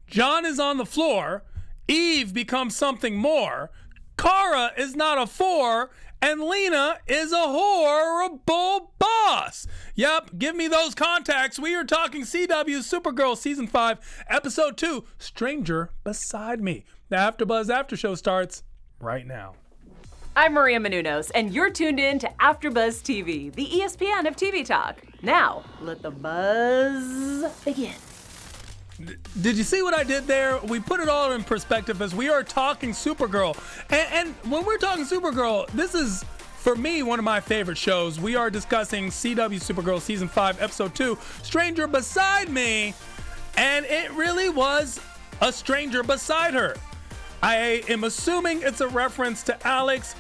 John is on the floor. Eve becomes something more. Kara is not a 4. And Lena is a horrible boss. Yep, give me those contacts. We are talking CW Supergirl Season 5, Episode 2, Stranger Beside Me. The AfterBuzz After Show starts right now. I'm Maria Menounos, and you're tuned in to AfterBuzz TV, the ESPN of TV talk. Now, let the buzz begin. Did you see what I did there? We put it all in perspective as we are talking Supergirl. And when we're talking Supergirl, this is, for me, one of my favorite shows. We are discussing CW Supergirl Season 5, Episode 2, Stranger Beside Me. And it really was a stranger beside her. I am assuming it's a reference to Alex,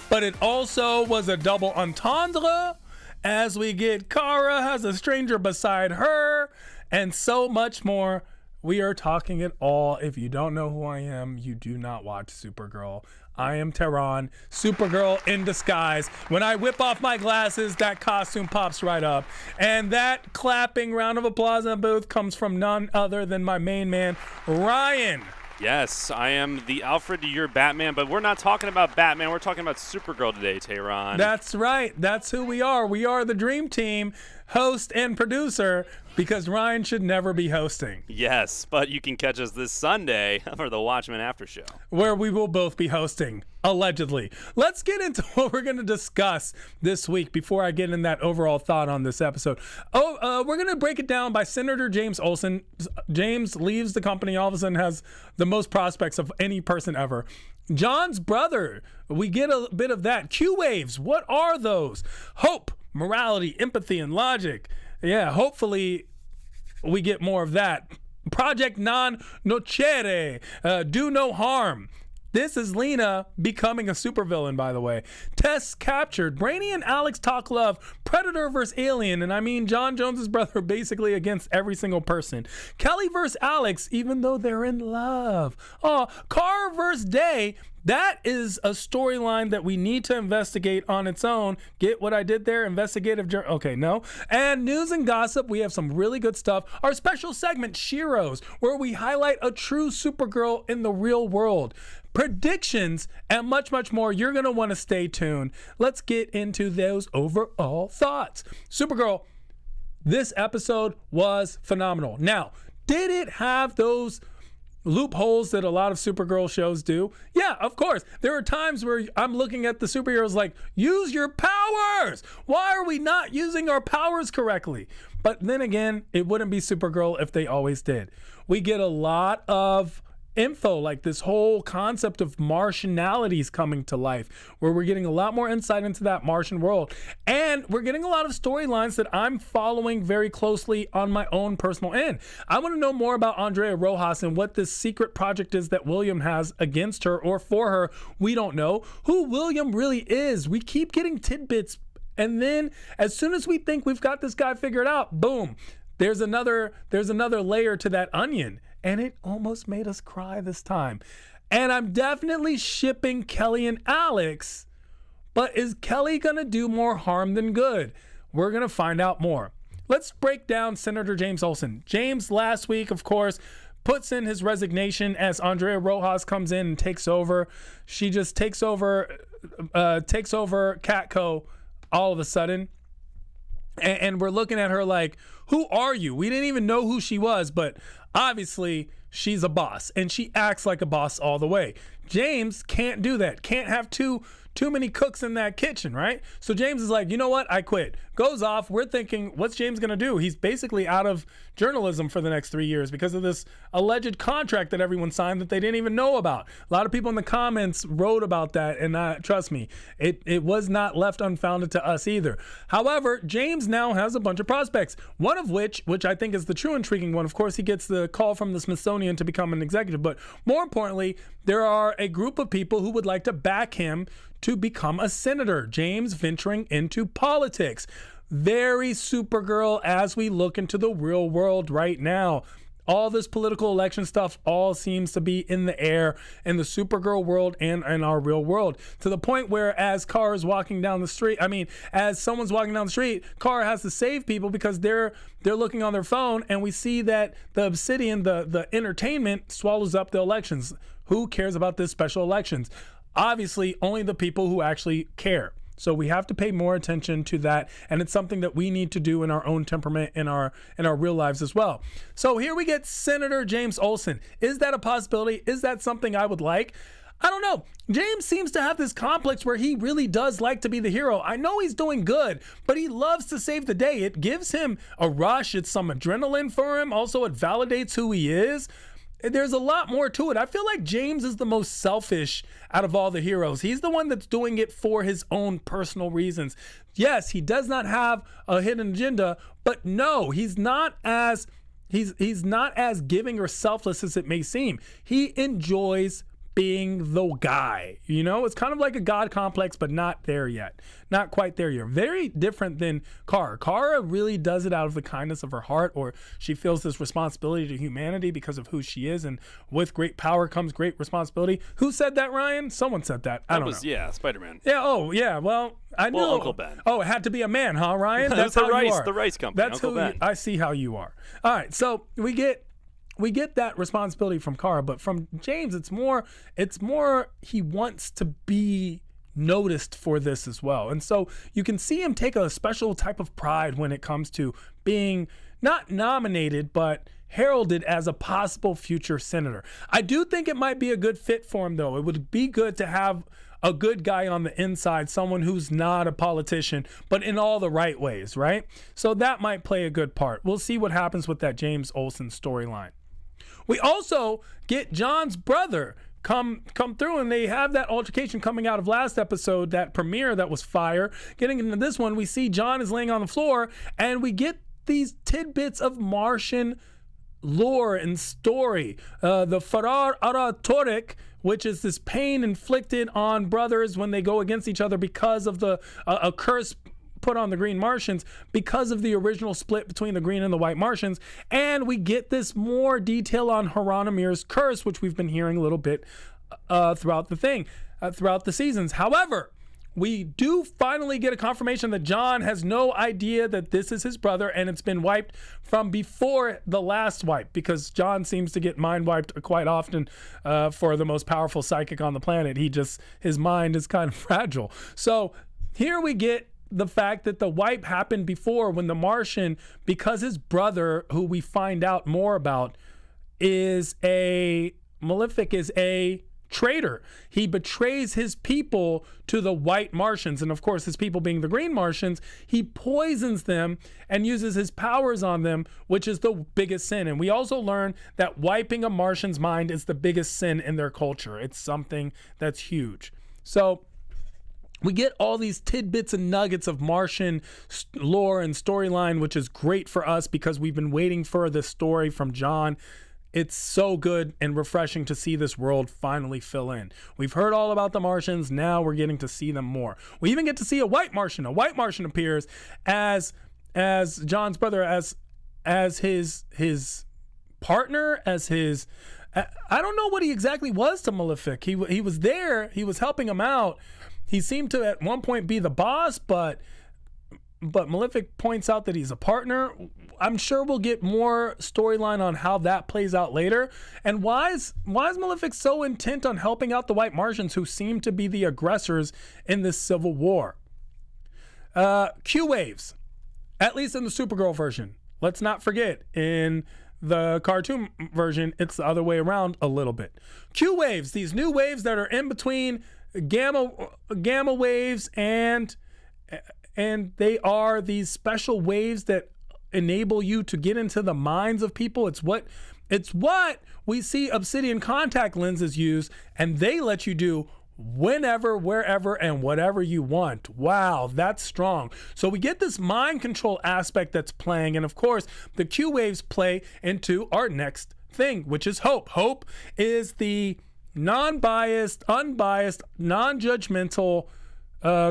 but it also was a double entendre as we get Kara has a stranger beside her. And so much more. We are talking it all. If you don't know who I am, you do not watch Supergirl. I am Tehran, Supergirl in disguise. When I whip off my glasses, that costume pops right up. And that clapping round of applause in the booth comes from none other than my main man, Ryan. Yes, I am the Alfred to your Batman, but we're not talking about Batman. We're talking about Supergirl today, Tehran. That's right. That's who we are. We are the Dream Team, host and producer, because Ryan should never be hosting. Yes, but you can catch us this Sunday for the Watchmen After Show, where we will both be hosting, allegedly. Let's get into what we're going to discuss this week before I get in that overall thought on this episode. We're going to break it down by Senator James Olsen. James leaves the company, all of a sudden has the most prospects of any person ever. John's brother, we get a bit of that. Q-waves, what are those? Hope, morality, empathy, and logic. Yeah, hopefully we get more of that. Project Non Nocere, do no harm. This is Lena becoming a supervillain, by the way. Tess captured. Brainy and Alex talk love. Predator versus Alien. And I mean John Jones's brother basically against every single person. Kelly versus Alex, even though they're in love. Kara versus Day. That is a storyline that we need to investigate on its own. Get what I did there? Investigative journal. Okay, no. And news and gossip. We have some really good stuff. Our special segment, Shiros, where we highlight a true Supergirl in the real world. Predictions and much, much more. You're going to want to stay tuned. Let's get into those overall thoughts. Supergirl, this episode was phenomenal. Now, did it have those loopholes that a lot of Supergirl shows do? Yeah, of course. There are times where I'm looking at the superheroes like, use your powers. Why are we not using our powers correctly? But then again, it wouldn't be Supergirl if they always did. We get a lot of info, like this whole concept of Martianalities coming to life, where we're getting a lot more insight into that Martian world. And we're getting a lot of storylines that I'm following very closely on my own personal end. I want to know more about Andrea Rojas and what this secret project is that William has against her or for her. We don't know who William really is. We keep getting tidbits. And then as soon as we think we've got this guy figured out, boom, there's another layer to that onion. And it almost made us cry this time. And I'm definitely shipping Kelly and Alex, but is Kelly gonna do more harm than good? We're gonna find out more. Let's break down Senator James Olsen. James last week, of course, puts in his resignation as Andrea Rojas comes in and takes over. She just takes over Catco all of a sudden. And we're looking at her like, who are you? We didn't even know who she was, but obviously she's a boss and she acts like a boss all the way. James can't do that. Can't have too many cooks in that kitchen, right? So James is like, you know what? I quit. Goes off. We're thinking, what's James going to do? He's basically out of journalism for the next 3 years because of this alleged contract that everyone signed that they didn't even know about. A lot of people in the comments wrote about that, and trust me, it was not left unfounded to us either. However, James now has a bunch of prospects, one of which I think is the true intriguing one. Of course, he gets the call from the Smithsonian to become an executive, but more importantly, there are a group of people who would like to back him to become a senator. James venturing into politics. Very Supergirl as we look into the real world right now. all this political election stuff all seems to be in the air in the Supergirl world and in our real world, to the point where as Kara's walking down the street, as someone's walking down the street, Kara has to save people because they're looking on their phone, and we see that the Obsidian, the entertainment, swallows up the elections. Who cares about this special elections? Obviously, only the people who actually care. So we have to pay more attention to that, and it's something that we need to do in our own temperament, in our real lives as well. So here we get Senator James Olsen. Is that a possibility? Is that something I would like? I don't know. James seems to have this complex where he really does like to be the hero. I know he's doing good, but he loves to save the day. It gives him a rush. It's some adrenaline for him. Also, it validates who he is. There's a lot more to it. I feel like James is the most selfish out of all the heroes. He's the one that's doing it for his own personal reasons. Yes, he does not have a hidden agenda, but no, he's not as giving or selfless as it may seem. He enjoys being the guy. It's kind of like a God complex, but not there yet. Not quite there yet. Very different than Kara. Kara really does it out of the kindness of her heart, or she feels this responsibility to humanity because of who she is, and with great power comes great responsibility. Who said that, Ryan? Someone said that. I don't know. Yeah, Spider-Man. Yeah, oh, yeah, well, I know. Well, Uncle Ben. Oh, it had to be a man, huh, Ryan? That's the how rice, you are. the rice company, That's Uncle Ben. I see how you are. All right, so we get that responsibility from Kara, but from James, it's more he wants to be noticed for this as well. And so you can see him take a special type of pride when it comes to being not nominated, but heralded as a possible future senator. I do think it might be a good fit for him, though. It would be good to have a good guy on the inside, someone who's not a politician, but in all the right ways, right? So that might play a good part. We'll see what happens with that James Olsen storyline. We also get John's brother come through, and they have that altercation coming out of last episode, that premiere that was fire. Getting into this one, we see John is laying on the floor, and we get these tidbits of Martian lore and story. The Farar Ara Torik, which is this pain inflicted on brothers when they go against each other because of a curse put on the Green Martians because of the original split between the Green and the White Martians. And we get this more detail on Hieronymir's curse, which we've been hearing a little bit throughout the seasons. However, we do finally get a confirmation that John has no idea that this is his brother, and it's been wiped from before the last wipe, because John seems to get mind wiped quite often for the most powerful psychic on the planet. His mind is kind of fragile. So here we get the fact that the wipe happened before, when the Martian, because his brother, who we find out more about, Malefic is a traitor. He betrays his people to the White Martians, and of course his people being the Green Martians, he poisons them and uses his powers on them, which is the biggest sin. And we also learn that wiping a Martian's mind is the biggest sin in their culture. It's something that's huge. So we get all these tidbits and nuggets of Martian lore and storyline, which is great for us because we've been waiting for this story from John. It's so good and refreshing to see this world finally fill in. We've heard all about the Martians. Now we're getting to see them more. We even get to see a White Martian. A White Martian appears as John's brother, as his partner, as his... I don't know what he exactly was to Malefic. He was there. He was helping him out. He seemed to at one point be the boss, but Malefic points out that he's a partner. I'm sure we'll get more storyline on how that plays out later. And why is Malefic so intent on helping out the White Martians, who seem to be the aggressors in this civil war? Q-Waves, at least in the Supergirl version. Let's not forget, in the cartoon version, it's the other way around a little bit. Q-Waves, these new waves that are in between gamma waves, and they are these special waves that enable you to get into the minds of people. It's what we see Obsidian contact lenses use, and they let you do whenever, wherever, and whatever you want. Wow, that's strong. So we get this mind control aspect that's playing, and of course the Q waves play into our next thing, which is Hope. Hope is the non-biased, unbiased, non-judgmental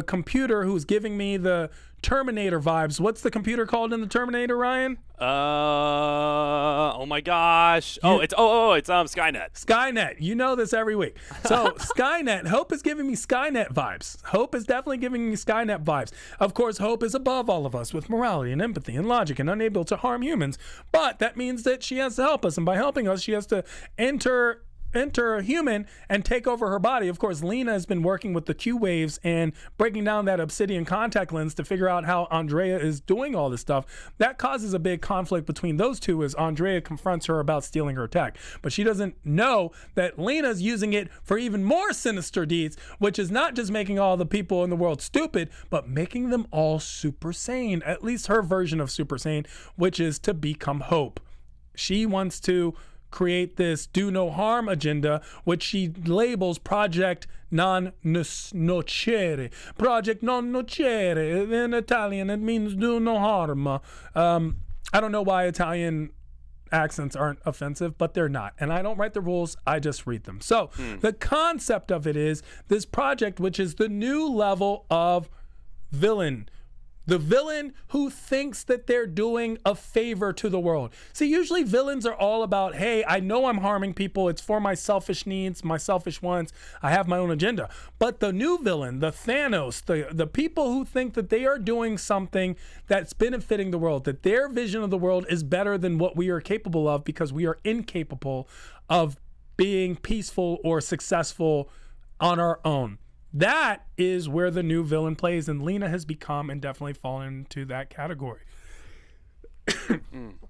computer who's giving me the Terminator vibes. What's the computer called in the Terminator, Ryan? Oh my gosh. It's Skynet. Skynet. You know this every week. So Skynet. Hope is giving me Skynet vibes. Hope is definitely giving me Skynet vibes. Of course, Hope is above all of us with morality and empathy and logic and unable to harm humans. But that means that she has to help us, and by helping us, she has to enter a human and take over her body. Of course, Lena has been working with the Q waves and breaking down that obsidian contact lens to figure out how Andrea is doing all this stuff. That causes a big conflict between those two as Andrea confronts her about stealing her tech. But she doesn't know that Lena's using it for even more sinister deeds, which is not just making all the people in the world stupid, but making them all super sane. At least her version of super sane, which is to become Hope. She wants to create this do no harm agenda, which she labels Project Non Nocere. Project Non Nocere. In Italian, it means do no harm. I don't know why Italian accents aren't offensive, but they're not. And I don't write the rules, I just read them. So the concept of it is this project, which is the new level of villain. The villain who thinks that they're doing a favor to the world. See, usually villains are all about, hey, I know I'm harming people. It's for my selfish needs, my selfish wants. I have my own agenda. But the new villain, the Thanos, the people who think that they are doing something that's benefiting the world, that their vision of the world is better than what we are capable of because we are incapable of being peaceful or successful on our own. That is where the new villain plays, and Lena has become and definitely fallen into that category.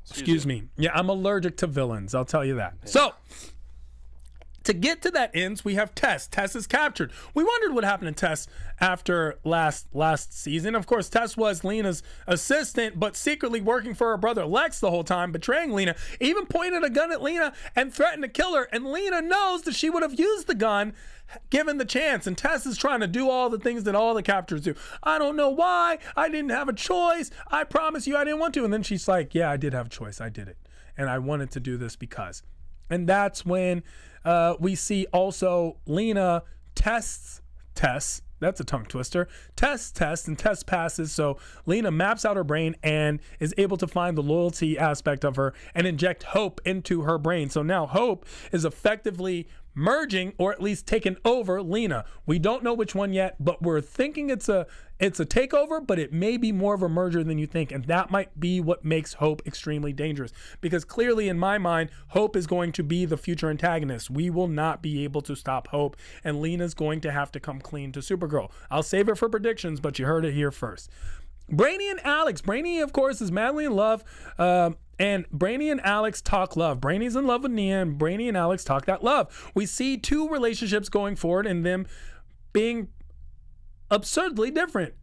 Excuse me. Yeah, I'm allergic to villains, I'll tell you that. Yeah. So, to get to that ends, we have Tess. Tess is captured. We wondered what happened to Tess after last season. Of course, Tess was Lena's assistant, but secretly working for her brother Lex the whole time, betraying Lena, even pointed a gun at Lena and threatened to kill her. And Lena knows that she would have used the gun given the chance. And Tess is trying to do all the things that all the captors do. I don't know why. I didn't have a choice. I promise you I didn't want to. And then she's like, yeah, I did have a choice. I did it. And I wanted to do this because. And that's when we see also Lena tests Tess. That's a tongue twister. Test, and Tess passes. So Lena maps out her brain and is able to find the loyalty aspect of her and inject Hope into her brain. So now Hope is effectively merging, or at least taken over, Lena. We don't know which one yet, but we're thinking it's a takeover, but it may be more of a merger than you think. And that might be what makes Hope extremely dangerous. Because clearly, in my mind, Hope is going to be the future antagonist. We will not be able to stop Hope, and Lena's going to have to come clean to Supergirl. I'll save it for predictions, but you heard it here first. Brainy and Alex. Brainy, of course, is madly in love. And Brainy and Alex talk love. Brainy's in love with Nia, and Brainy and Alex talk that love. We see two relationships going forward and them being absurdly different.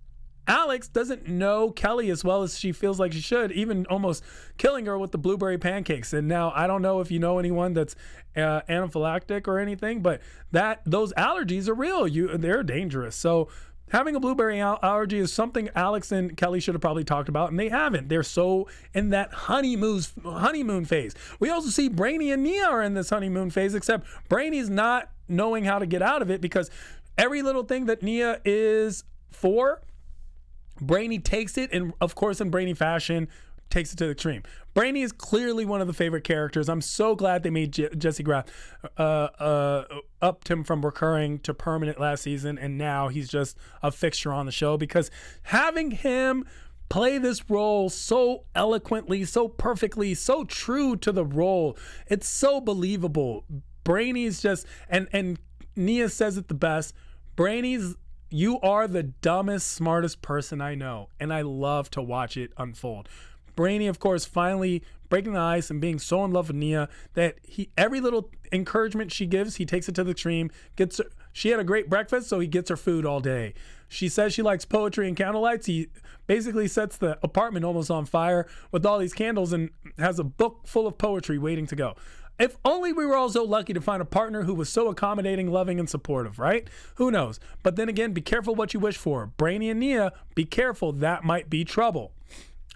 Alex doesn't know Kelly as well as she feels like she should, even almost killing her with the blueberry pancakes. And now I don't know if you know anyone that's anaphylactic or anything, but those allergies are real. They're dangerous. So having a blueberry allergy is something Alex and Kelly should have probably talked about, and they haven't. They're so in that honeymoon phase. We also see Brainy and Nia are in this honeymoon phase, except Brainy's not knowing how to get out of it because every little thing that Nia is for, Brainy takes it, and of course in Brainy fashion, takes it to the extreme. Brainy is clearly one of the favorite characters. I'm so glad they made Jesse Graff upped him from recurring to permanent last season, and now he's just a fixture on the show because having him play this role so eloquently, so perfectly, so true to the role, it's so believable. Brainy's just, and Nia says it the best, Brainy's, you are the dumbest, smartest person I know, and I love to watch it unfold. Brainy, of course, finally breaking the ice and being so in love with Nia that every little encouragement she gives, he takes it to the extreme. She had a great breakfast, so he gets her food all day. She says she likes poetry and candlelights. He basically sets the apartment almost on fire with all these candles and has a book full of poetry waiting to go. If only we were all so lucky to find a partner who was so accommodating, loving, and supportive, right? Who knows? But then again, be careful what you wish for. Brainy and Nia, be careful. That might be trouble.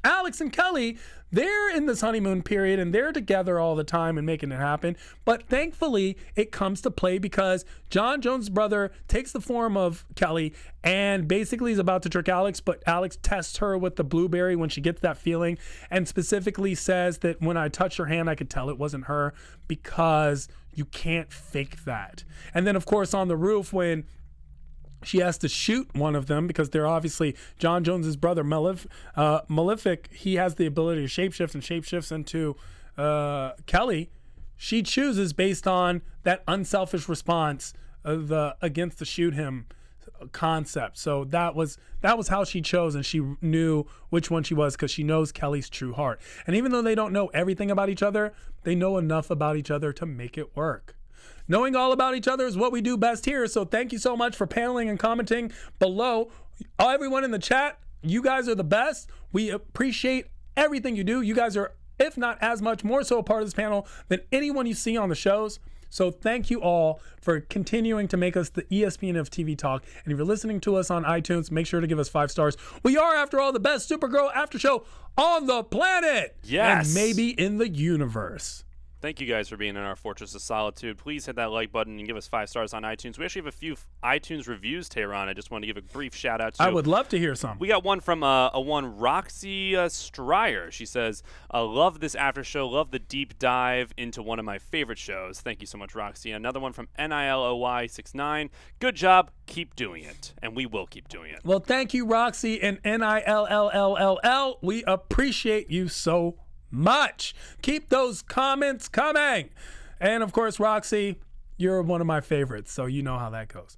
Alex and Kelly, they're in this honeymoon period and they're together all the time and making it happen. But thankfully, it comes to play because John Jones' brother takes the form of Kelly and basically is about to trick Alex, but Alex tests her with the blueberry when she gets that feeling and specifically says that when I touched her hand, I could tell it wasn't her because you can't fake that. And then, of course, on the roof when she has to shoot one of them because they're obviously John Jones's brother, Malefic. He has the ability to shapeshift and shapeshifts into Kelly. She chooses based on that unselfish response of against the shoot him concept. So that was how she chose, and she knew which one she was because she knows Kelly's true heart. And even though they don't know everything about each other, they know enough about each other to make it work. Knowing all about each other is what we do best here. So thank you so much for paneling and commenting below. Everyone in the chat, you guys are the best. We appreciate everything you do. You guys are, if not as much, more so a part of this panel than anyone you see on the shows. So thank you all for continuing to make us the ESPN of TV talk. And if you're listening to us on iTunes, make sure to give us 5 stars. We are, after all, the best Supergirl after show on the planet. Yes. And maybe in the universe. Thank you guys for being in our Fortress of Solitude. Please hit that like button and give us 5 stars on iTunes. We actually have a few iTunes reviews, Tehran. I just want to give a brief shout out to. I would love to hear some. We got one from Roxy Stryer. She says, love this after show. Love the deep dive into one of my favorite shows. Thank you so much, Roxy. Another one from NILOY69. Good job. Keep doing it. And we will keep doing it. Well, thank you, Roxy and NILLLL. We appreciate you so much. Keep those comments coming. And of course, Roxy, you're one of my favorites, so you know how that goes.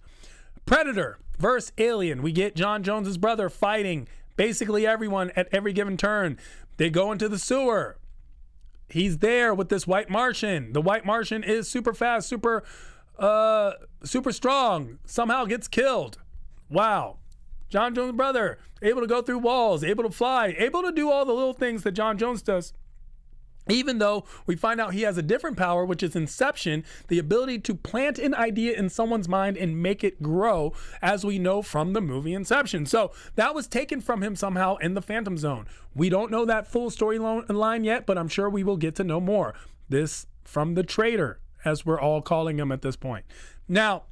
Predator versus Alien. We get John Jones's brother fighting basically everyone at every given turn. They go into the sewer. He's there with this white Martian. The white Martian is super fast, super strong. Somehow gets killed. Wow. John Jones' brother, able to go through walls, able to fly, able to do all the little things that John Jones does. Even though we find out he has a different power, which is Inception, the ability to plant an idea in someone's mind and make it grow, as we know from the movie Inception. So that was taken from him somehow in the Phantom Zone. We don't know that full storyline yet, but I'm sure we will get to know more. This from the traitor, as we're all calling him at this point. Now,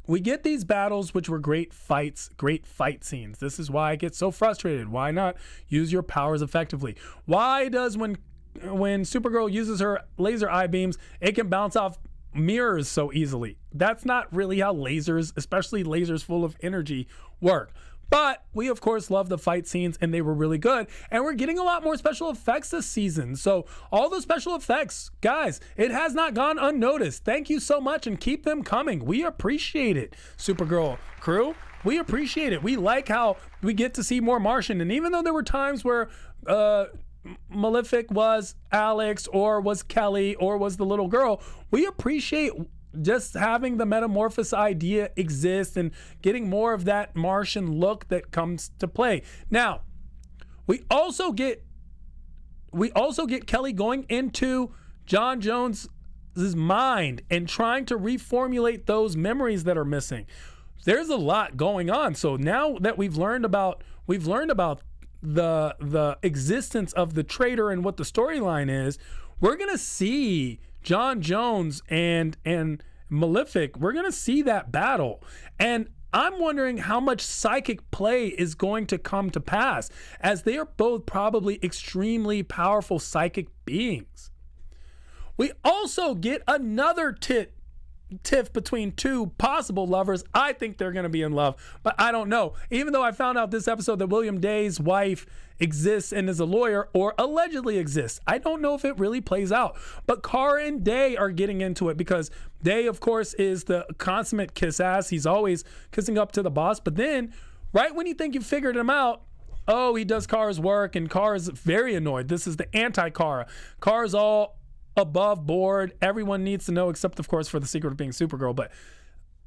we get these battles, which were great fights, great fight scenes. This is why I get so frustrated. Why not use your powers effectively? Why does when Supergirl uses her laser eye beams, it can bounce off mirrors so easily? That's not really how lasers, especially lasers full of energy, work. But we, of course, love the fight scenes, and they were really good. And we're getting a lot more special effects this season. So all those special effects, guys, it has not gone unnoticed. Thank you so much, and keep them coming. We appreciate it, Supergirl crew. We appreciate it. We like how we get to see more Martian. And even though there were times where Malefic was Alex or was Kelly or was the little girl, we appreciate just having the metamorphosis idea exist and getting more of that Martian look that comes to play. Now, we also get Kelly going into John Jones's mind and trying to reformulate those memories that are missing. There's a lot going on. So now that we've learned about the existence of the traitor and what the storyline is, we're gonna see John Jones and Malefic. We're gonna see that battle, and I'm wondering how much psychic play is going to come to pass, as they are both probably extremely powerful psychic beings. We also get another tiff between two possible lovers. I think they're going to be in love, but I don't know. Even though I found out this episode that William Day's wife exists and is a lawyer, or allegedly exists, I don't know if it really plays out. But Kara and Day are getting into it because Day, of course, is the consummate kiss ass. He's always kissing up to the boss. But then, right when you think you figured him out, oh, he does Kara's work, and Kara's very annoyed. This is the anti-Kara. Kara's all above board. Everyone needs to know, except of course for the secret of being Supergirl, but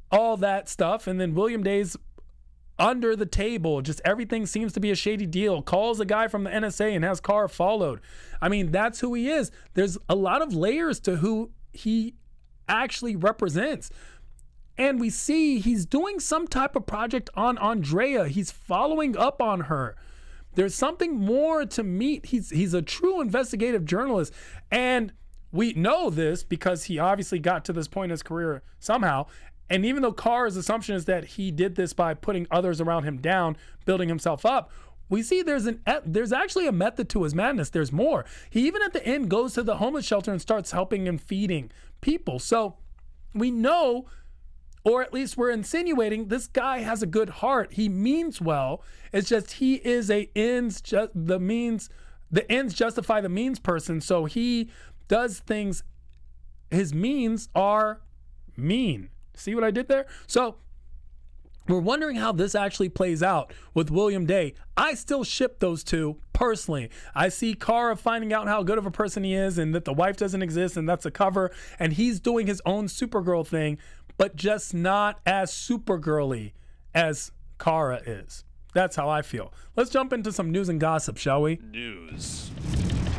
all that stuff. And then William Day's under the table. Just everything seems to be a shady deal. Calls a guy from the NSA and has Kara followed. I mean, that's who he is. There's a lot of layers to who he actually represents. And we see he's doing some type of project on Andrea. He's following up on her. there's something more to meet. He's a true investigative journalist, and we know this because he obviously got to this point in his career somehow. And even though Kara's assumption is that he did this by putting others around him down, building himself up, we see there's actually a method to his madness. There's more. He even at the end goes to the homeless shelter and starts helping and feeding people. So we know, or at least we're insinuating, this guy has a good heart. He means well. It's just he is the ends justify the means person. So he does things. His means are mean. See what I did there? So we're wondering how this actually plays out with William Day. I still ship those two personally. I see Kara finding out how good of a person he is and that the wife doesn't exist and that's a cover, and he's doing his own Supergirl thing, but just not as Supergirly as Kara is. That's how I feel. Let's jump into some news and gossip, shall we? News.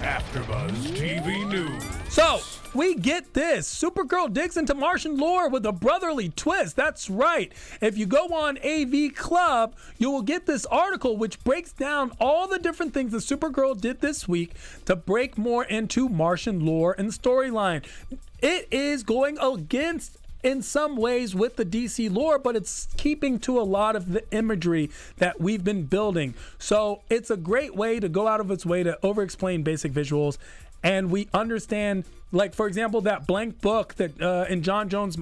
AfterBuzz TV News. So, we get this. Supergirl digs into Martian lore with a brotherly twist. That's right. If you go on AV Club, you will get this article which breaks down all the different things that Supergirl did this week to break more into Martian lore and storyline. It is going against, in some ways, with the DC lore, but it's keeping to a lot of the imagery that we've been building. So it's a great way to go out of its way to over-explain basic visuals. And we understand, like, for example, that blank book that in John Jones'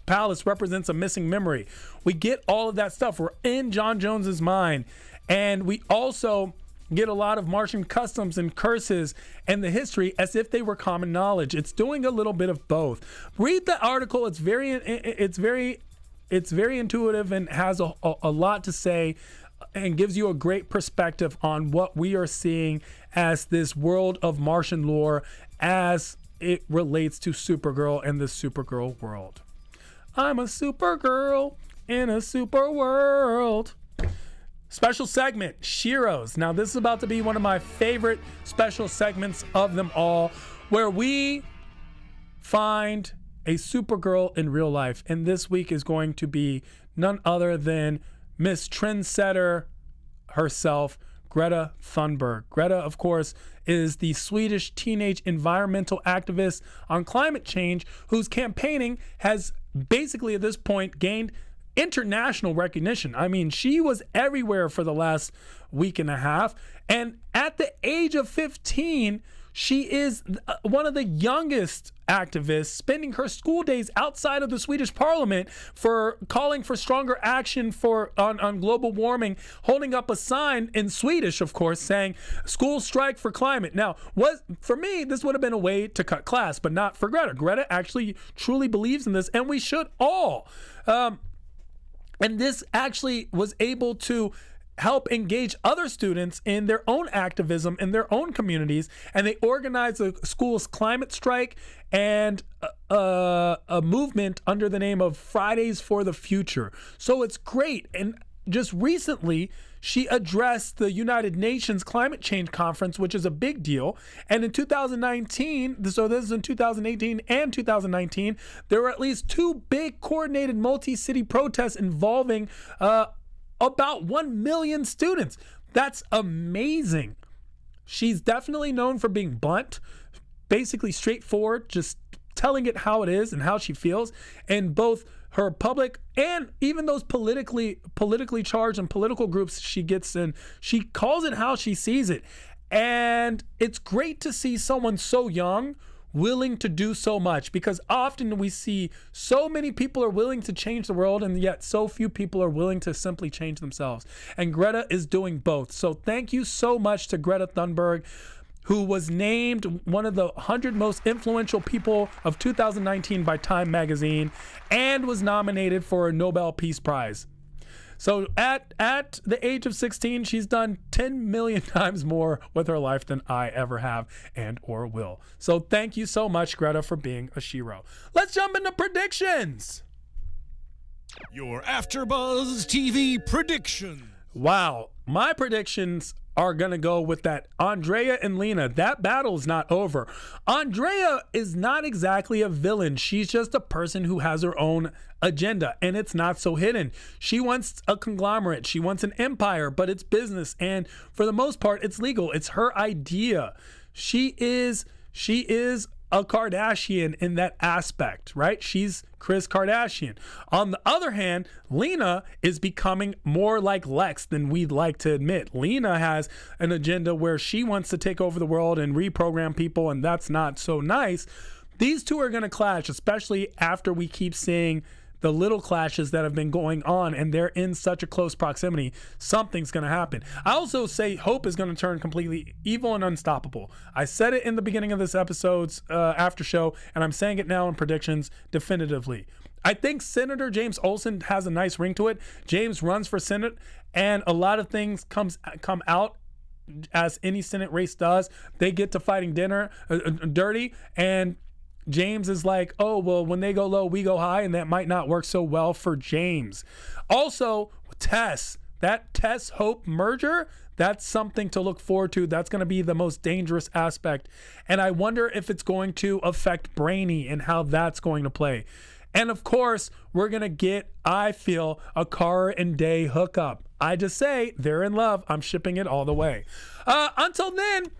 palace represents a missing memory. We get all of that stuff. We're in John Jones's mind. And we also get a lot of Martian customs and curses and the history as if they were common knowledge. It's doing a little bit of both. Read the article. It's very intuitive and has a lot to say and gives you a great perspective on what we are seeing as this world of Martian lore as it relates to Supergirl and the Supergirl world. I'm a Supergirl in a super world. Special segment, Shiro's. Now, this is about to be one of my favorite special segments of them all, where we find a Supergirl in real life. And this week is going to be none other than Miss Trendsetter herself, Greta Thunberg. Greta, of course, is the Swedish teenage environmental activist on climate change whose campaigning has basically at this point gained international recognition. I mean, she was everywhere for the last week and a half. And at the age of 15, she is one of the youngest activists, spending her school days outside of the Swedish parliament for calling for stronger action on global warming, holding up a sign in Swedish, of course, saying school strike for climate. Now, for me, this would have been a way to cut class, but not for Greta. Greta actually truly believes in this, and we should all. And this actually was able to help engage other students in their own activism in their own communities. And they organized a school's climate strike and a movement under the name of Fridays for the Future. So it's great. And just recently, she addressed the United Nations Climate Change Conference, which is a big deal. And in 2019, so this is in 2018 and 2019, there were at least two big coordinated multi-city protests involving about 1 million students. That's amazing. She's definitely known for being blunt, basically straightforward, just telling it how it is and how she feels. And both her public and even those politically charged and political groups she gets in, she calls it how she sees it. And it's great to see someone so young willing to do so much, because often we see so many people are willing to change the world and yet so few people are willing to simply change themselves. And Greta is doing both. So thank you so much to Greta Thunberg, who was named one of the 100 most influential people of 2019 by Time magazine and was nominated for a Nobel Peace Prize. So at the age of 16, she's done 10 million times more with her life than I ever have and or will. So thank you so much, Greta, for being a Shiro. Let's jump into predictions. Your AfterBuzz TV prediction. Wow. My predictions are going to go with that. Andrea and Lena, that battle is not over. Andrea is not exactly a villain. She's just a person who has her own agenda, and it's not so hidden. She wants a conglomerate. She wants an empire, but it's business, and for the most part, it's legal. It's her idea. She is a Kardashian in that aspect, right? She's Kris Kardashian. On the other hand, Lena is becoming more like Lex than we'd like to admit. Lena has an agenda where she wants to take over the world and reprogram people, and that's not so nice. These two are going to clash, especially after we keep seeing the little clashes that have been going on, and they're in such a close proximity. Something's going to happen. I also say Hope is going to turn completely evil and unstoppable. I said it in the beginning of this episode's after show, and I'm saying it now in predictions definitively. I think Senator James Olsen has a nice ring to it. James runs for Senate, and a lot of things come out as any Senate race does. They get to fighting dirty, and James is like, oh, well, when they go low, we go high, and that might not work so well for James. Also, Tess, that Tess-Hope merger, that's something to look forward to. That's going to be the most dangerous aspect. And I wonder if it's going to affect Brainy and how that's going to play. And of course, we're going to get, I feel, a Kara and Day hookup. I just say they're in love. I'm shipping it all the way. Until then,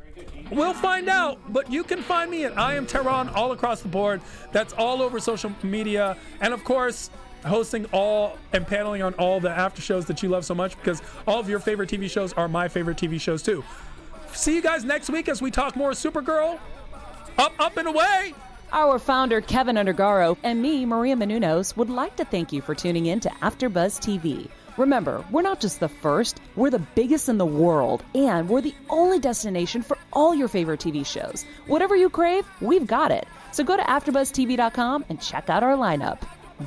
we'll find out, but you can find me at I Am Tehran all across the board. That's all over social media. And of course, hosting all and paneling on all the after shows that you love so much, because all of your favorite TV shows are my favorite TV shows too. See you guys next week as we talk more Supergirl. Up and away. Our founder, Kevin Undergaro, and me, Maria Menounos, would like to thank you for tuning in to AfterBuzz TV. Remember, we're not just the first, we're the biggest in the world, and we're the only destination for all your favorite TV shows. Whatever you crave, we've got it. So go to AfterBuzzTV.com and check out our lineup.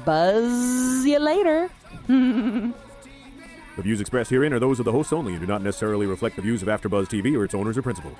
Buzz you later. The views expressed herein are those of the hosts only and do not necessarily reflect the views of AfterBuzz TV or its owners or principals.